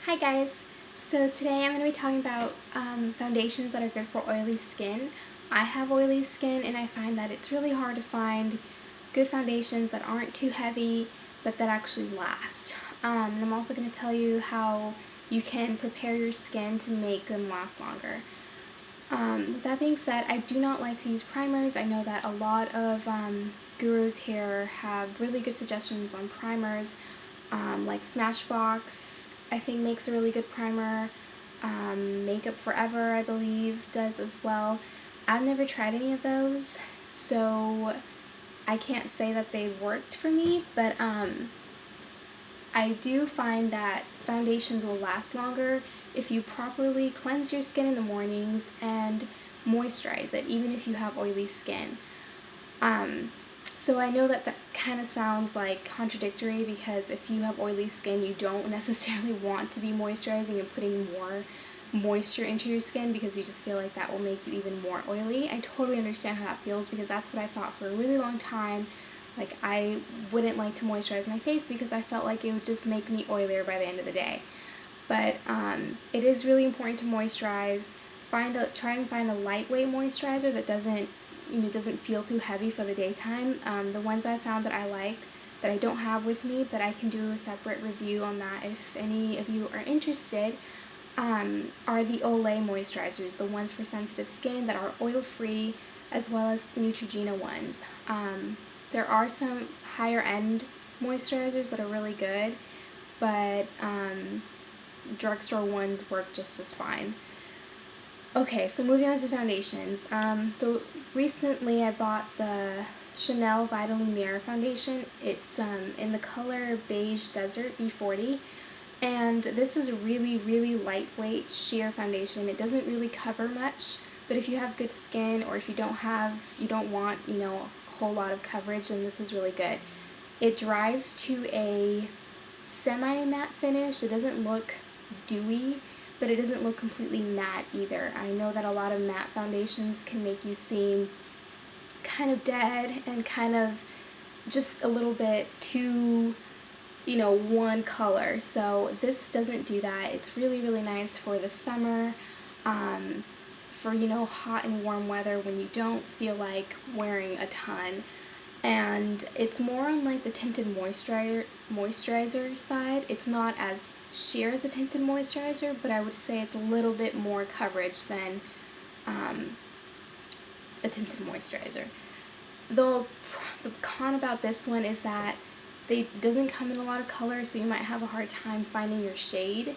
Hi guys! So today I'm going to be talking about foundations that are good for oily skin. I have oily skin and I find that it's really hard to find good foundations that aren't too heavy but that actually last. And I'm also going to tell you how you can prepare your skin to make them last longer. With that being said, I do not like to use primers. I know that a lot of gurus here have really good suggestions on primers, like Smashbox I think makes a really good primer. Makeup Forever I believe does as well. I've never tried any of those, so I can't say that they worked for me, but I do find that foundations will last longer if you properly cleanse your skin in the mornings and moisturize it, even if you have oily skin. So I know that kind of sounds like contradictory because if you have oily skin, you don't necessarily want to be moisturizing and putting more moisture into your skin because you just feel like that will make you even more oily. I totally understand how that feels because that's what I thought for a really long time. Like, I wouldn't like to moisturize my face because I felt like it would just make me oilier by the end of the day. But it is really important to moisturize. Try and find a lightweight moisturizer that doesn't feel too heavy for the daytime. The ones I found that I liked that I don't have with me, but I can do a separate review on that if any of you are interested, are the Olay moisturizers, the ones for sensitive skin that are oil-free, as well as Neutrogena ones. There are some higher end moisturizers that are really good, but drugstore ones work just as fine. Okay, so moving on to foundations. Recently I bought the Chanel Vitally Mirror foundation. It's in the color Beige Desert B40, and this is a really, really lightweight sheer foundation. It doesn't really cover much, but if you have good skin or if you don't want, a whole lot of coverage, then this is really good. It dries to a semi-matte finish. It doesn't look dewy, but it doesn't look completely matte either. I know that a lot of matte foundations can make you seem kind of dead and kind of just a little bit too, one color. So this doesn't do that. It's really, really nice for the summer, for, hot and warm weather when you don't feel like wearing a ton. And it's more on like the tinted moisturizer side. It's not as sheer as a tinted moisturizer, but I would say it's a little bit more coverage than a tinted moisturizer. The con about this one is that it doesn't come in a lot of colors, so you might have a hard time finding your shade,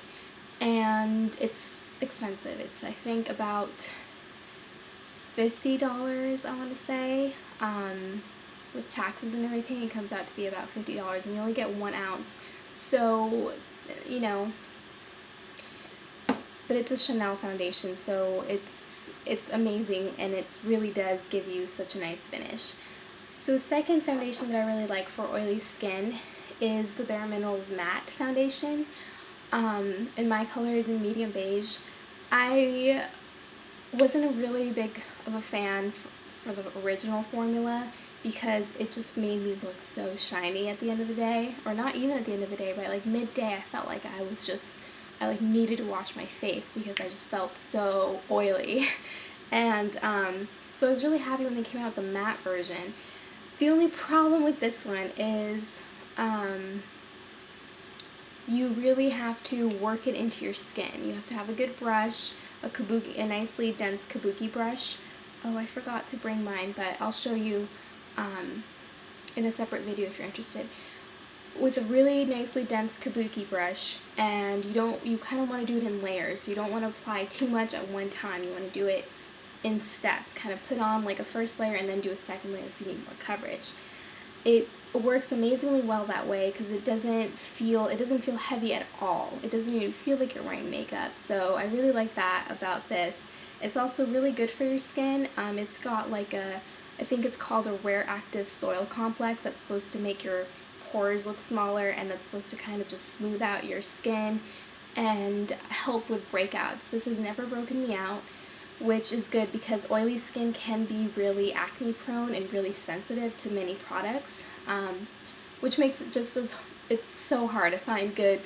and it's expensive. It's, I think, about $50, I want to say. With taxes and everything, it comes out to be about $50, and you only get 1 ounce. So, but it's a Chanel foundation, so it's amazing, and it really does give you such a nice finish. So, second foundation that I really like for oily skin is the Bare Minerals Matte Foundation. And my color is in medium beige. I wasn't a really big of a fan for the original formula because it just made me look so shiny at the end of the day, or not even at the end of the day, but like midday I felt like I needed to wash my face because I just felt so oily. And so I was really happy when they came out with the matte version. The only problem with this one is you really have to work it into your skin. You have to have a good brush, a nicely dense kabuki brush. Oh, I forgot to bring mine, but I'll show you in a separate video if you're interested. With a really nicely dense kabuki brush, and you kind of want to do it in layers. You don't want to apply too much at one time. You want to do it in steps, kind of put on like a first layer and then do a second layer if you need more coverage. It works amazingly well that way because it doesn't feel heavy at all. It doesn't even feel like you're wearing makeup. So I really like that about this. It's also really good for your skin. It's got like I think it's called a rare active soil complex that's supposed to make your pores look smaller, and that's supposed to kind of just smooth out your skin and help with breakouts. This has never broken me out, which is good because oily skin can be really acne prone and really sensitive to many products, which makes it it's so hard to find good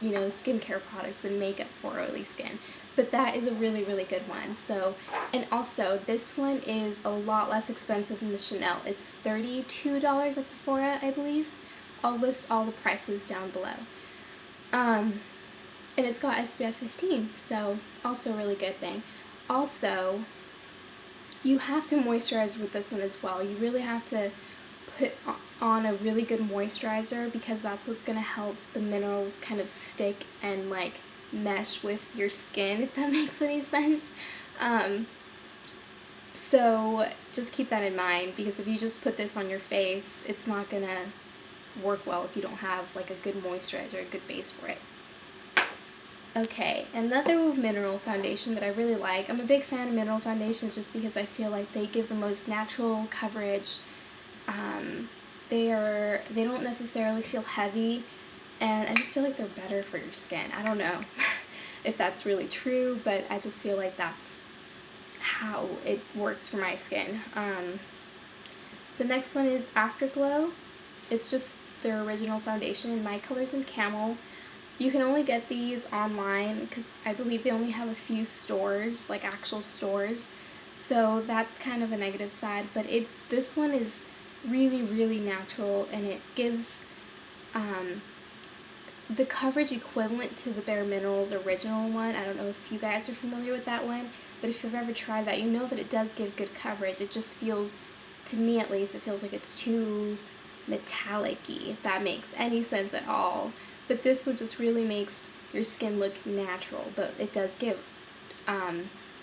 skincare products and makeup for oily skin. But that is a really, really good one. So, and also, this one is a lot less expensive than the Chanel. It's $32 at Sephora, I believe. I'll list all the prices down below. And it's got SPF 15, so also a really good thing. Also, you have to moisturize with this one as well. You really have to put on a really good moisturizer, because that's what's going to help the minerals kind of stick and like mesh with your skin, if that makes any sense. So just keep that in mind, because if you just put this on your face, it's not going to work well if you don't have like a good moisturizer, a good base for it. Okay, another mineral foundation that I really like. I'm a big fan of mineral foundations just because I feel like they give the most natural coverage. They don't necessarily feel heavy, and I just feel like they're better for your skin. I don't know if that's really true, but I just feel like that's how it works for my skin. The next one is Afterglow. It's just their original foundation, and my color's in Camel. You can only get these online because I believe they only have a few stores, like actual stores. So that's kind of a negative side, but this one is really, really natural, and it gives the coverage equivalent to the Bare Minerals original one. I don't know if you guys are familiar with that one, but if you've ever tried that, you know that it does give good coverage. It just feels, to me at least, it feels like it's too metallic-y, if that makes any sense at all. But this one just really makes your skin look natural, but it does give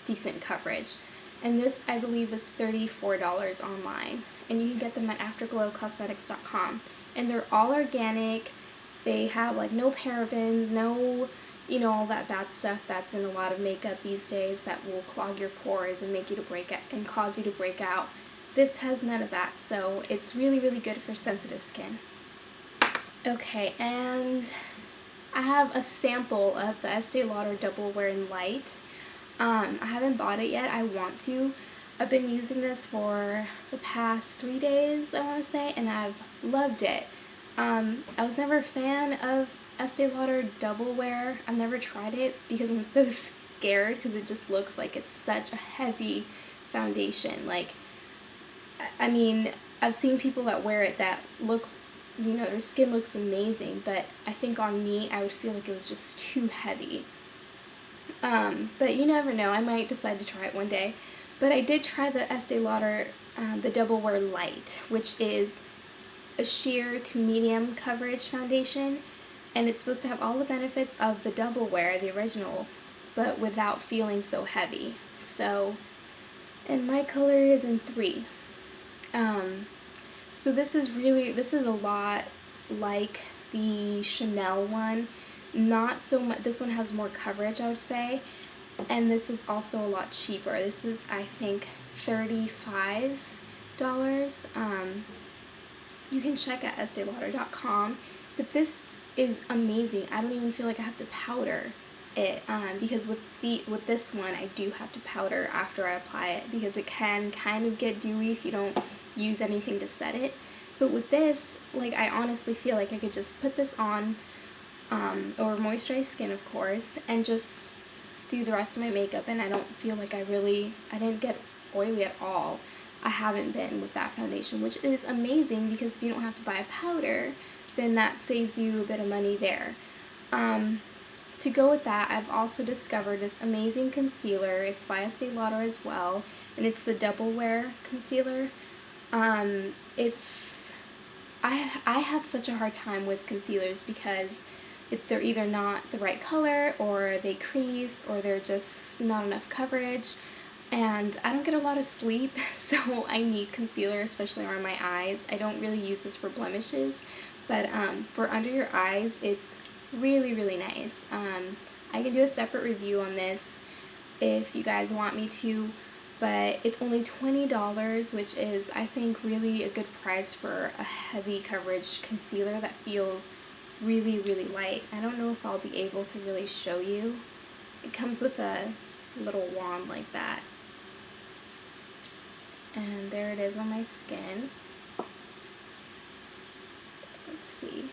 decent coverage. And this, I believe, is $34 online. And you can get them at afterglowcosmetics.com. And they're all organic. They have like no parabens, no, all that bad stuff that's in a lot of makeup these days that will clog your pores and make you to break out and cause you to break out. This has none of that, so it's really, really good for sensitive skin. Okay, and I have a sample of the Estee Lauder Double Wear in Light. I haven't bought it yet. I want to. I've been using this for the past 3 days, I want to say, and I've loved it. I was never a fan of Estee Lauder Double Wear. I've never tried it because I'm so scared, because it just looks like it's such a heavy foundation. Like, I mean, I've seen people that wear it that look, their skin looks amazing, but I think on me, I would feel like it was just too heavy. But you never know, I might decide to try it one day. But I did try the Estee Lauder, the Double Wear Light, which is a sheer to medium coverage foundation, and it's supposed to have all the benefits of the Double Wear, the original, but without feeling so heavy. So, and my color is in 3. So this is a lot like the Chanel one. Not so much, this one has more coverage, I would say, and this is also a lot cheaper. This is, I think, $35. You can check at esteelauder.com, but this is amazing. I don't even feel like I have to powder it, because with this one, I do have to powder after I apply it, because it can kind of get dewy if you don't use anything to set it. But with this, like, I honestly feel like I could just put this on, or moisturize skin, of course, and just do the rest of my makeup, and I don't feel like I didn't get oily at all. I haven't been with that foundation, which is amazing, because if you don't have to buy a powder, then that saves you a bit of money there. To go with that, I've also discovered this amazing concealer. It's by Estee Lauder as well, and it's the Double Wear Concealer. I have such a hard time with concealers, because they're either not the right color, or they crease, or they're just not enough coverage, and I don't get a lot of sleep, so I need concealer, especially around my eyes. I don't really use this for blemishes, but for under your eyes, it's really, really nice. I can do a separate review on this if you guys want me to, but it's only $20, which is, I think, really a good price for a heavy coverage concealer that feels really, really light. I don't know if I'll be able to really show you. It comes with a little wand like that. And there it is on my skin. Let's see.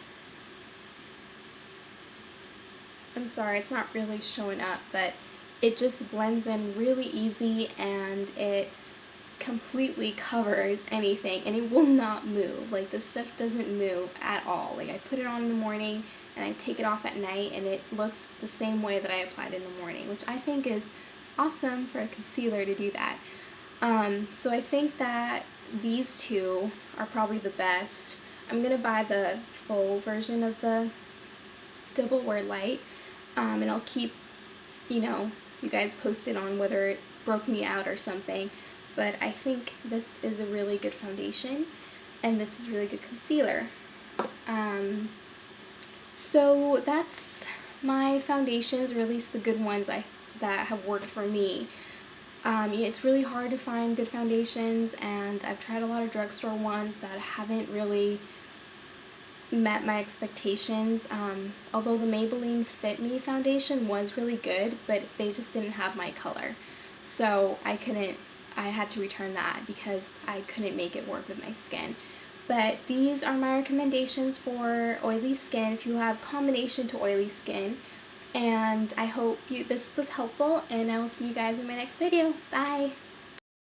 I'm sorry, it's not really showing up, but it just blends in really easy and it completely covers anything and it will not move. Like, this stuff doesn't move at all. Like, I put it on in the morning and I take it off at night and it looks the same way that I applied in the morning, which I think is awesome for a concealer to do that. So I think that these two are probably the best. I'm going to buy the full version of the Double Wear Light, and I'll keep, you guys posted on whether it broke me out or something. But I think this is a really good foundation, and this is really good concealer. So that's my foundations, or at least the good ones that have worked for me. It's really hard to find good foundations, and I've tried a lot of drugstore ones that haven't really met my expectations. Although the Maybelline Fit Me foundation was really good, but they just didn't have my color. So I had to return that because I couldn't make it work with my skin. But these are my recommendations for oily skin if you have combination to oily skin. And I hope this was helpful, and I will see you guys in my next video. Bye!